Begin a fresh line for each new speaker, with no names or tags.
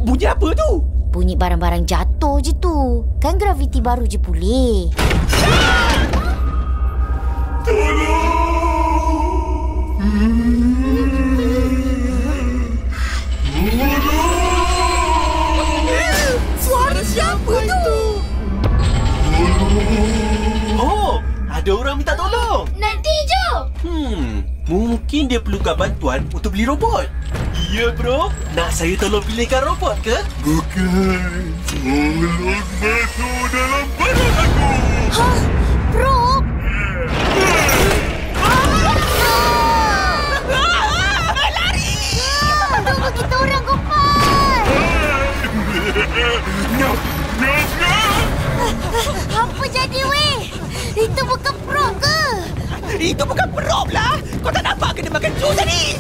Bunyi apa tu?
Bunyi barang-barang jatuh je tu. Kan graviti baru je pulih.
Suara siapa tu? Oh, ada orang minta tolong.
Nanti je.
Mungkin dia perlukan bantuan untuk beli robot. Ya, bro. Nak saya tolong pilihkan robot ke?
Bukan. Tolong masuk dalam badan aku.
Hah? Bro?
Lari!
Tunggu kita orang kumpul.
Nyap, nyap, nyap.
Apa jadi weh? Itu bukan prop ke?
Itu bukan perop lah. Kau tak nampak kena makan jus tadi?